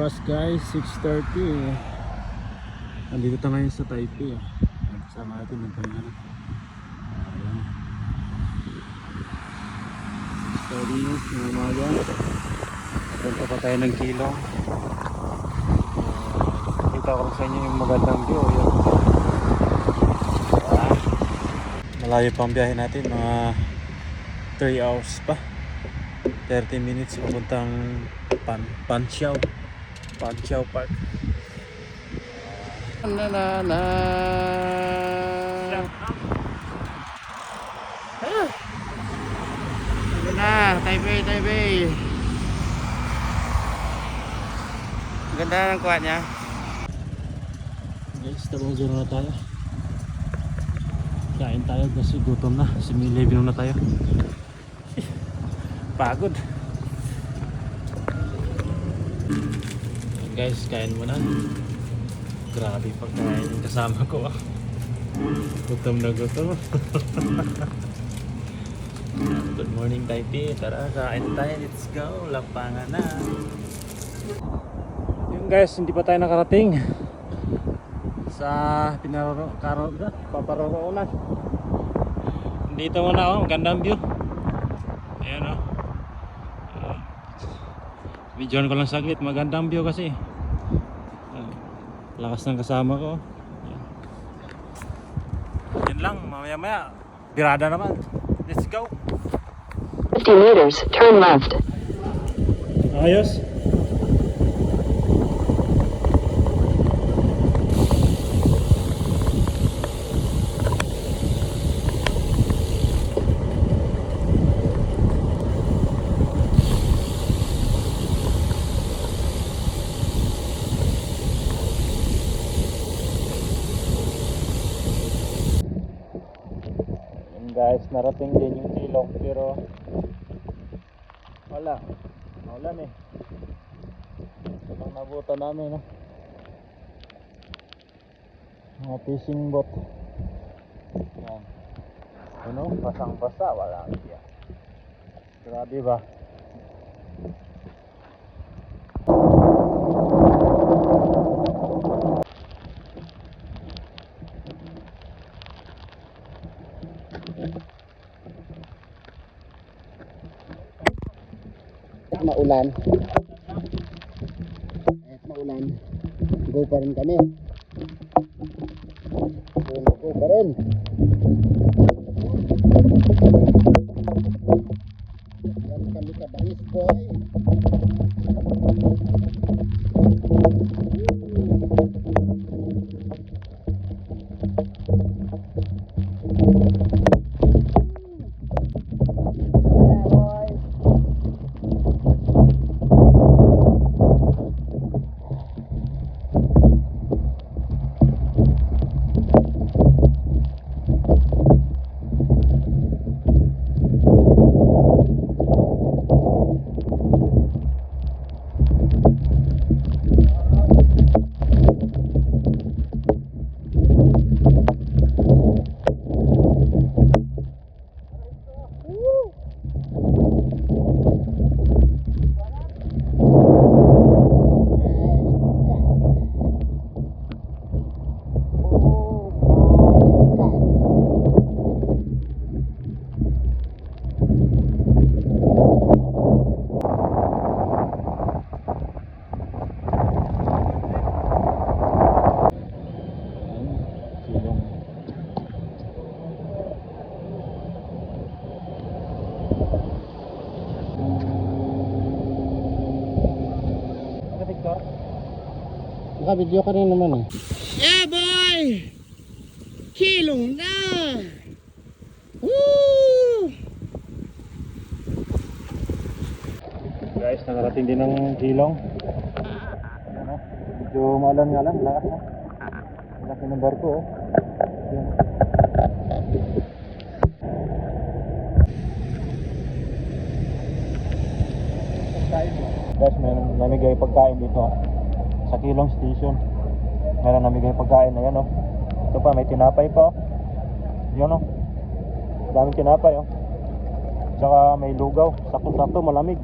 oras guys, 6:30. Nandito tayo ngayon sa Taipei. Kasama natin nagpahinga na. Ayan. 6:30 ng umaga. Punta pa tayo ng Keelung. Kita ko sa inyo yung magandang view. Ayan. Malayo pa ang biyahe natin, mga 3 hours pa. 30 minutes papuntang Panxiao Park. Na. Taipei. Ganda ng kuha niya. Guys, tabang zero na tayo. Kain tayo kasi gutom na. Simi-11 na tayo. Pagod. Guys, kain muna. Grabe pagkain yung kasama ko. Gutom na gutom. Good morning Taipei. Tara, kain tayo. Let's go. Lapangan na. Yung guys, hindi pa tayo nakarating sa paparoroonan. Dito muna, magandang view. Ayan, videoan ko lang saglit, magandang view kasi. Lakas ng kasama ko. Yan lang, mamaya birada naman. Let's go. 50 meters, turn left. Ayos. Guys, narating din yung Keelung pero maulan eh. Ito lang nabutan namin, no? Mga fishing boat. Yan. Ano? Basang-basa, wala siya. Grabe ba? Maulan. Kahit maulan, go pa rin kami. Go pa rin. Yan kami ka bangis, boy. Naka-video ka rin naman eh. Yeah boy! Keelung na! Woo! Guys, nakarating din ng Keelung. Ano? Medyo maulan nga lang, lakas na. Laki ng barko oh. Yan. Guys, may namigay pagkain dito sa Keelung Station. Meron namigay pagkain na yan oh. Ito pa, may tinapay pa oh. Yun oh. Daming tinapay oh. Tsaka may lugaw. Sakto-sakto, malamig.